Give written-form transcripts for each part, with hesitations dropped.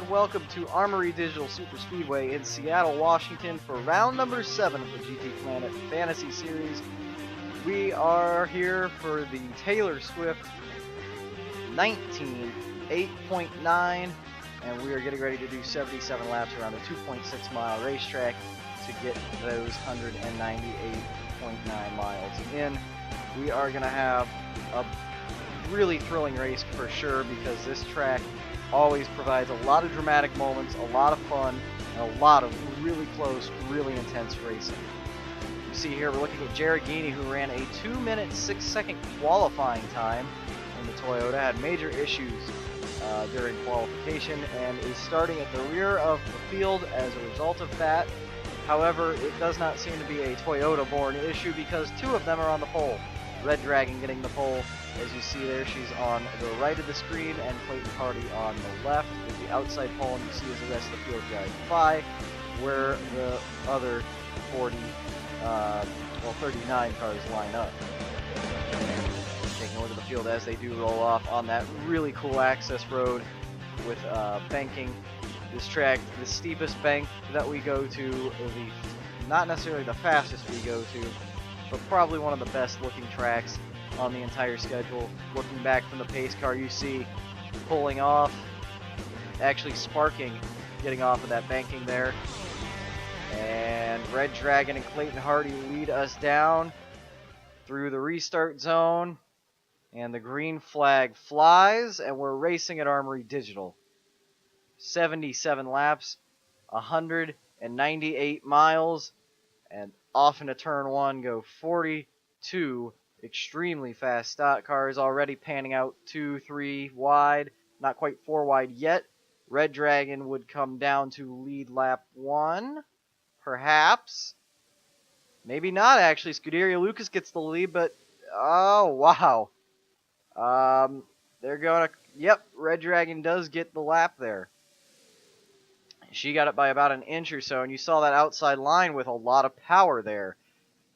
and welcome to Armory Digital Super Speedway in Seattle, Washington for round number 7 of the GT Planet Fantasy Series. We are here for the Taylor Swift 19 8.9, and we are getting ready to do 77 laps around a 2.6 mile racetrack to get those 198.9 miles in. We are going to have a really thrilling race for sure, because this track always provides a lot of dramatic moments, a lot of fun, and a lot of really close, really intense racing. You see here we're looking at Jared Geeney, who ran a 2-minute 6-second qualifying time in the Toyota, had major issues during qualification, and is starting at the rear of the field as a result of that. However, it does not seem to be a Toyota-borne issue, because 2 of them are on the pole. Red Dragon getting the pole. As you see there, she's on the right of the screen, and Clayton Hardy on the left with the outside pole, and you see as the rest of the field drives by, where the other 39 cars line up. Taking a look at the field as they do roll off on that really cool access road with banking. This track, the steepest bank that we go to, not necessarily the fastest we go to, but probably one of the best looking tracks on the entire schedule. Looking back from the pace car, you see pulling off, actually sparking, getting off of that banking there. And Red Dragon and Clayton Hardy lead us down through the restart zone, and the green flag flies, and we're racing at Armory Digital. 77 laps, 198 miles, and off into turn 1 go 42 extremely fast stock cars, already panning out 2-3 wide, not quite 4 wide yet. Red Dragon would come down to lead lap 1, perhaps. Maybe not, actually. Scuderia Lucas gets the lead, but oh wow. They're gonna, yep, Red Dragon does get the lap there. She got it by about an inch or so, and you saw that outside line with a lot of power there.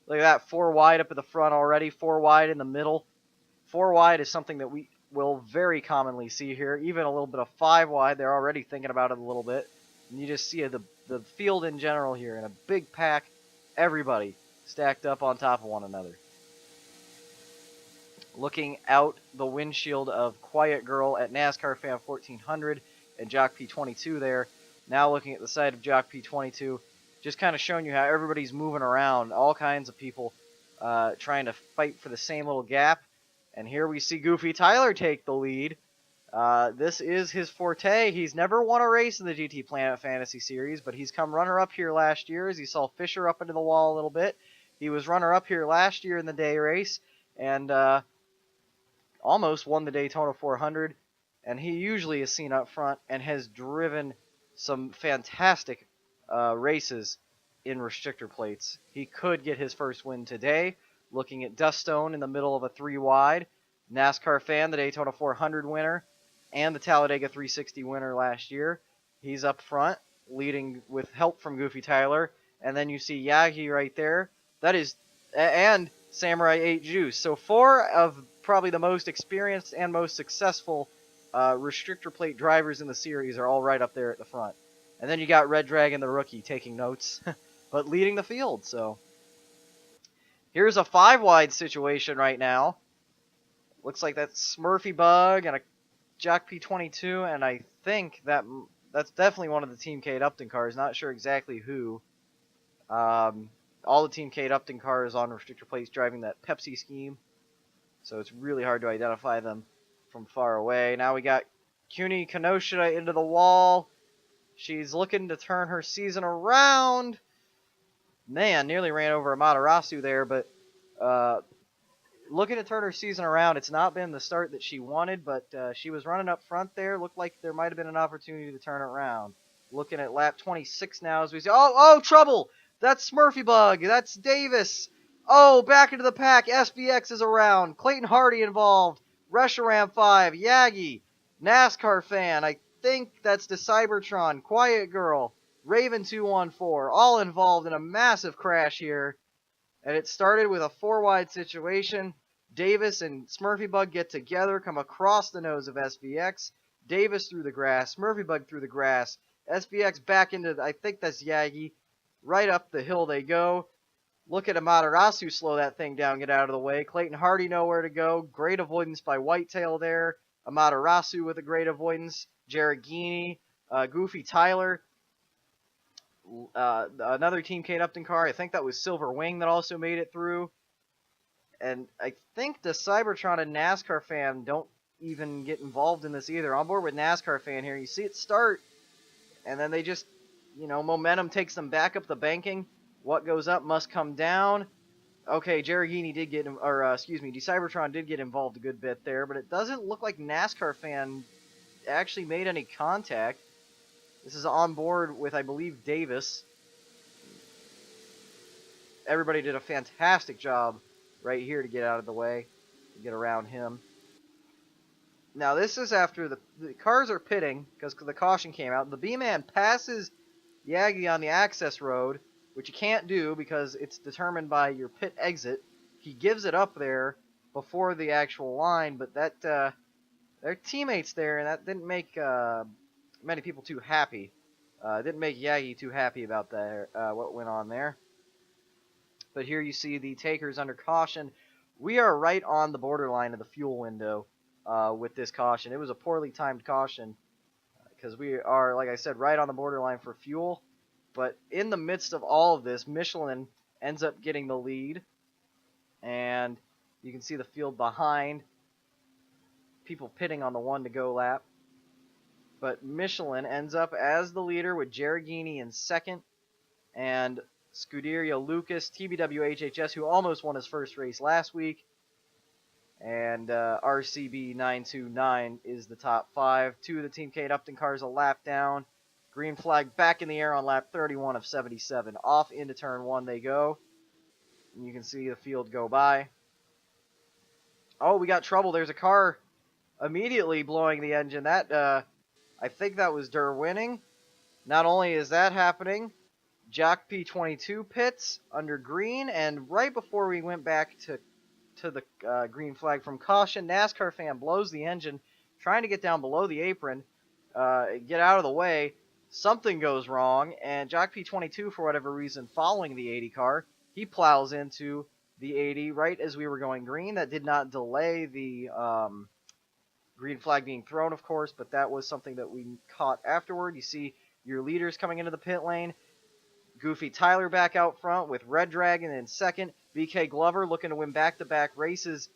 Look at that, 4 wide up at the front already, 4 wide in the middle. 4 wide is something that we will very commonly see here. Even a little bit of 5 wide, they're already thinking about it a little bit. And you just see the field in general here in a big pack, everybody stacked up on top of one another. Looking out the windshield of Quiet Girl at NASCAR Fan 1400 and Jock P22 there. Now looking at the side of Jock P22, just kind of showing you how everybody's moving around, all kinds of people trying to fight for the same little gap. And here we see Goofy Tyler take the lead. This is his forte. He's never won a race in the GT Planet Fantasy Series, but he's come runner-up here last year, as you saw Fisher up into the wall a little bit. He was runner-up here last year in the day race, and almost won the Daytona 400. And he usually is seen up front and has driven some fantastic races in restrictor plates. He could get his first win today. Looking at Dustone in the middle of a 3 wide. NASCAR Fan, the Daytona 400 winner, and the Talladega 360 winner last year. He's up front, leading with help from Goofy Tyler. And then you see Yagi right there. That is, and Samurai 8 Juice. So 4 of probably the most experienced and most successful restrictor plate drivers in the series are all right up there at the front. And then you got Red Dragon, the rookie, taking notes, but leading the field. So here's a 5 wide situation right now. Looks like that's Smurfy Bug and a Jock P22, and I think that's definitely one of the Team Kate Upton cars. Not sure exactly who. All the Team Kate Upton cars on restrictor plates driving that Pepsi scheme, so it's really hard to identify them from far away. Now we got Kuni Kenosha into the wall. She's looking to turn her season around. Man, nearly ran over Amaterasu there, but looking to turn her season around. It's not been the start that she wanted, but she was running up front there. Looked like there might have been an opportunity to turn it around. Looking at lap 26 now as we see, oh, trouble! That's Smurfy Bug. That's Davis. Oh, back into the pack. SVX is around. Clayton Hardy involved. Reshiram 5, Yagi, NASCAR Fan, I think that's the Cybertron, Quiet Girl, Raven 214, all involved in a massive crash here. And it started with a 4 wide situation. Davis and Smurfy Bug get together, come across the nose of SVX. Davis through the grass, Murphybug through the grass, SBX back into, I think that's Yagi. Right up the hill they go. Look at Amaterasu slow that thing down, get out of the way. Clayton Hardy nowhere to go. Great avoidance by Whitetail there. Amaterasu with a great avoidance. Jaragini, Goofy Tyler. Another Team Kate Upton car. I think that was Silver Wing that also made it through. And I think the Cybertron and NASCAR fan don't even get involved in this either. On board with NASCAR fan here. You see it start, and then they just, momentum takes them back up the banking. What goes up must come down. Okay, Jaragini did get, Cybertron did get involved a good bit there, but it doesn't look like NASCAR fan actually made any contact. This is on board with, I believe, Davis. Everybody did a fantastic job right here to get out of the way, to get around him. Now, this is after the cars are pitting, because the caution came out. The B-Man passes Yagi on the access road, which you can't do because it's determined by your pit exit. He gives it up there before the actual line, but that their teammates there, and that didn't make many people too happy. Didn't make Yagi too happy about that, what went on there. But here you see the takers under caution. We are right on the borderline of the fuel window with this caution. It was a poorly timed caution because we are, like I said, right on the borderline for fuel. But in the midst of all of this, Michelin ends up getting the lead. And you can see the field behind. People pitting on the 1-to-go lap. But Michelin ends up as the leader with Jaragini in second. And Scuderia Lucas, TBW HHS, who almost won his first race last week. And RCB 929 is the top 5. 2 of the Team Kate Upton cars a lap down. Green flag back in the air on lap 31 of 77. Off into turn 1 they go. And you can see the field go by. Oh, we got trouble. There's a car immediately blowing the engine. That, I think that was Durr winning. Not only is that happening, Jock P22 pits under green. And right before we went back to the green flag from caution, NASCAR fan blows the engine, trying to get down below the apron, get out of the way. Something goes wrong, and Jock P22, for whatever reason, following the 80 car, he plows into the 80 right as we were going green. That did not delay the green flag being thrown, of course, but that was something that we caught afterward. You see your leaders coming into the pit lane. Goofy Tyler back out front with Red Dragon in second. BK Glover looking to win back-to-back races.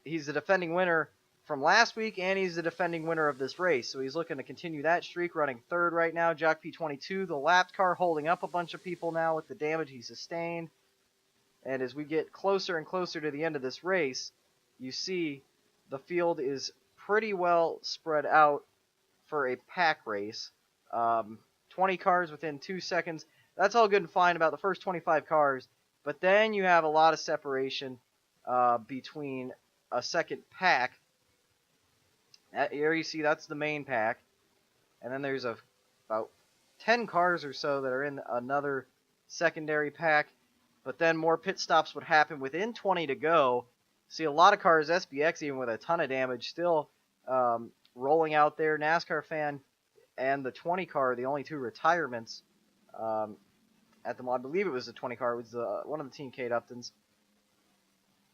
He's the defending winner from last week, and he's the defending winner of this race. So he's looking to continue that streak, running third right now. Jock P22, the lapped car, holding up a bunch of people now with the damage he sustained. And as we get closer and closer to the end of this race, you see the field is pretty well spread out for a pack race. 20 cars within 2 seconds. That's all good and fine about the first 25 cars. But then you have a lot of separation between a second pack. Here you see that's the main pack. And then there's about 10 cars or so that are in another secondary pack. But then more pit stops would happen within 20 to go. See a lot of cars, SBX even with a ton of damage, still rolling out there. NASCAR fan and the 20 car, the only 2 retirements at the, I believe it was the 20 car, it was one of the Team Kate Uptons.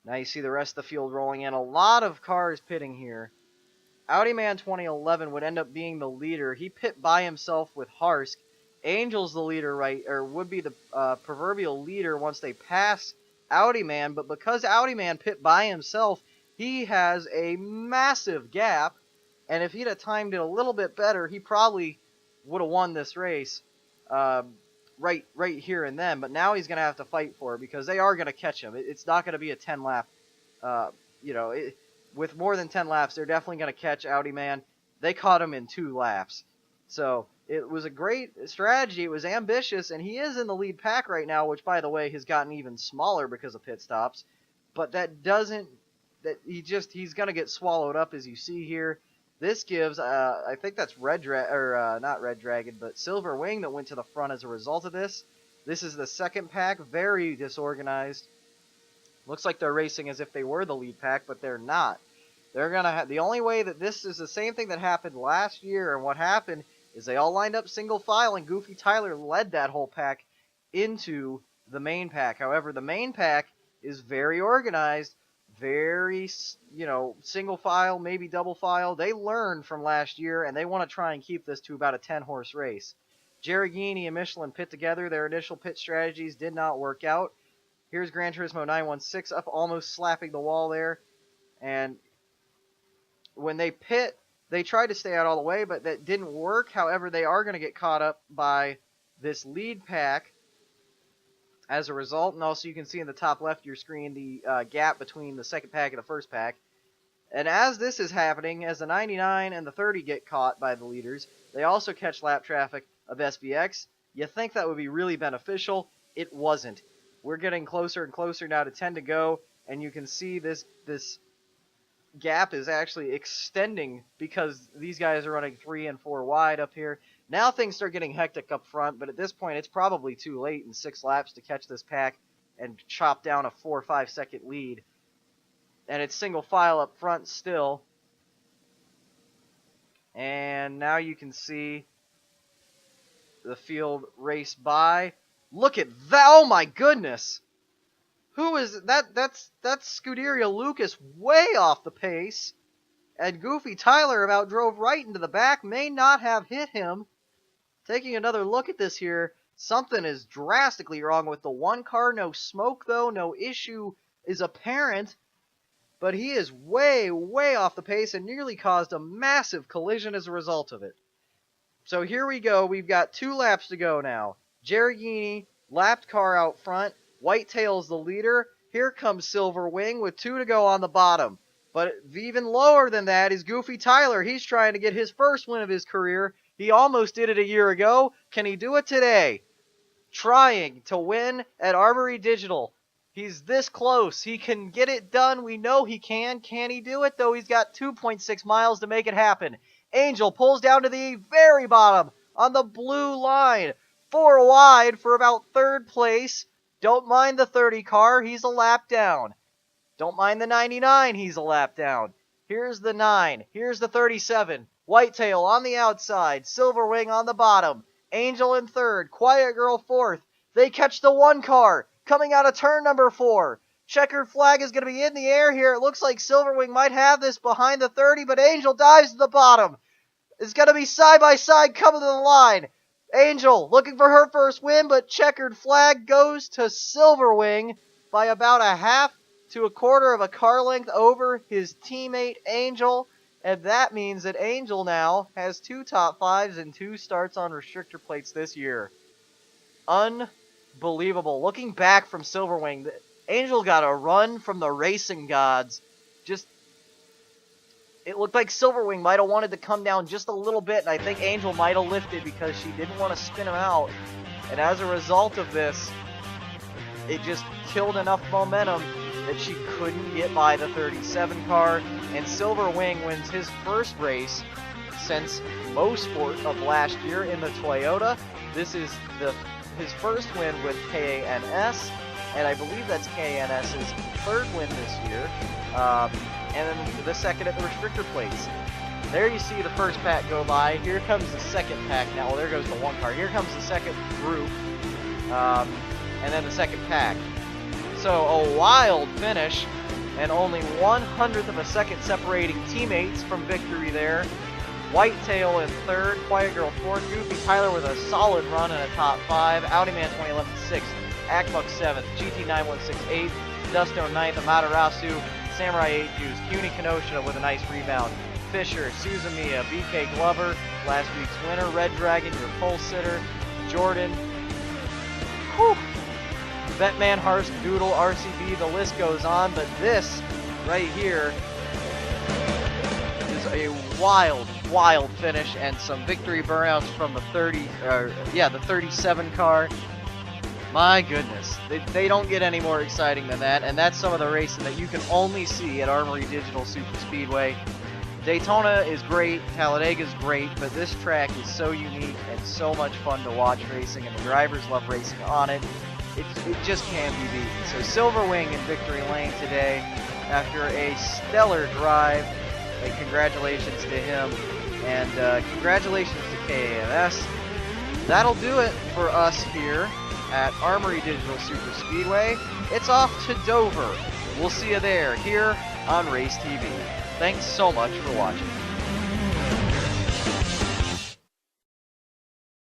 Now you see the rest of the field rolling in. A lot of cars pitting here. Audi Man 2011 would end up being the leader. He pit by himself with Harsk. Angel's the leader, right, or would be the proverbial leader once they pass Audi Man, but because Audi Man pit by himself, he has a massive gap, and if he'd have timed it a little bit better, he probably would have won this race right here and then, but now he's going to have to fight for it because they are going to catch him. It's not going to be a 10-lap, with more than 10 laps, they're definitely going to catch Audi Man. They caught him in 2 laps. So it was a great strategy. It was ambitious, and he is in the lead pack right now, which, by the way, has gotten even smaller because of pit stops. But that doesn't – he's going to get swallowed up, as you see here. This gives I think that's not Red Dragon, but Silver Wing that went to the front as a result of this. This is the second pack, very disorganized. Looks like they're racing as if they were the lead pack, but they're not. They're going to have, the only way that this is the same thing that happened last year, and what happened is they all lined up single file, and Goofy Tyler led that whole pack into the main pack. However, the main pack is very organized, very, single file, maybe double file. They learned from last year, and they want to try and keep this to about a 10-horse race. Jerry Gini and Michelin pit together. Their initial pit strategies did not work out. Here's Gran Turismo 916 up, almost slapping the wall there. And when they pit, they tried to stay out all the way, but that didn't work. However, they are going to get caught up by this lead pack as a result. And also you can see in the top left of your screen the gap between the second pack and the first pack. And as this is happening, as the 99 and the 30 get caught by the leaders, they also catch lap traffic of SVX. You think that would be really beneficial. It wasn't. We're getting closer and closer now to 10 to go, and you can see this gap is actually extending because these guys are running 3 and 4 wide up here. Now things start getting hectic up front, but at this point it's probably too late in 6 laps to catch this pack and chop down a 4 or 5 second lead. And it's single file up front still. And now you can see the field race by. Look at that! Oh my goodness! Who is that? That's Scuderia Lucas way off the pace. And Goofy Tyler about drove right into the back. May not have hit him. Taking another look at this here, something is drastically wrong with the one car. No smoke though, no issue is apparent. But he is way, way off the pace and nearly caused a massive collision as a result of it. So here we go. We've got 2 laps to go now. Jerry Gini, lapped car out front. Whitetail's the leader. Here comes Silver Wing with 2 to go on the bottom. But even lower than that is Goofy Tyler. He's trying to get his first win of his career. He almost did it a year ago. Can he do it today? Trying to win at Armory Digital. He's this close. He can get it done. We know he can. Can he do it, though? He's got 2.6 miles to make it happen. Angel pulls down to the very bottom on the blue line. 4 wide for about 3rd place. Don't mind the 30 car. He's a lap down. Don't mind the 99. He's a lap down. Here's the 9. Here's the 37. Whitetail on the outside. Silverwing on the bottom. Angel in 3rd. Quiet Girl 4th. They catch the 1 car coming out of turn number 4. Checkered flag is going to be in the air here. It looks like Silverwing might have this behind the 30, but Angel dives to the bottom. It's going to be side by side coming to the line. Angel looking for her first win, but checkered flag goes to Silverwing by about a half to a quarter of a car length over his teammate Angel. And that means that Angel now has 2 top 5s and 2 starts on restrictor plates this year. Unbelievable. Looking back from Silverwing, Angel got a run from the racing gods. It looked like Silverwing might have wanted to come down just a little bit, and I think Angel might have lifted because she didn't want to spin him out. And as a result of this, it just killed enough momentum that she couldn't get by the 37 car, and Silverwing wins his first race since Mosport of last year in the Toyota. This is his first win with KANS, and I believe that's KANS's 3rd win this year. And then the 2nd at the restrictor plates. There you see the first pack go by. Here comes the 2nd pack now. Well, there goes the 1 car. Here comes the 2nd group. And then the 2nd pack. So a wild finish. And only 1/100th of a second separating teammates from victory there. Whitetail in 3rd. Quiet Girl 4th. Goofy Tyler with a solid run in a top 5. Audi Man 2011 6th. Akbuck 7th. GT 916 8th. Dusto 9th. Amaterasu. Samurai 8 Juice, CUNY Kenosha with a nice rebound, Fisher, Suzumiya, BK Glover, last week's winner, Red Dragon, your pole sitter, Jordan, Vetman, Harsk, Doodle, RCB, the list goes on, but this right here is a wild, wild finish and some victory burnouts from the 37 car. My goodness, they don't get any more exciting than that, and that's some of the racing that you can only see at Armory Digital Super Speedway. Daytona is great, Talladega is great, but this track is so unique and so much fun to watch racing, and the drivers love racing on it. It just can't be beaten. So Silverwing in victory lane today after a stellar drive and congratulations to him, and congratulations to KAMS. That'll do it for us here at Armory Digital Super Speedway. It's off to Dover. We'll see you there, here on Race TV. Thanks so much for watching.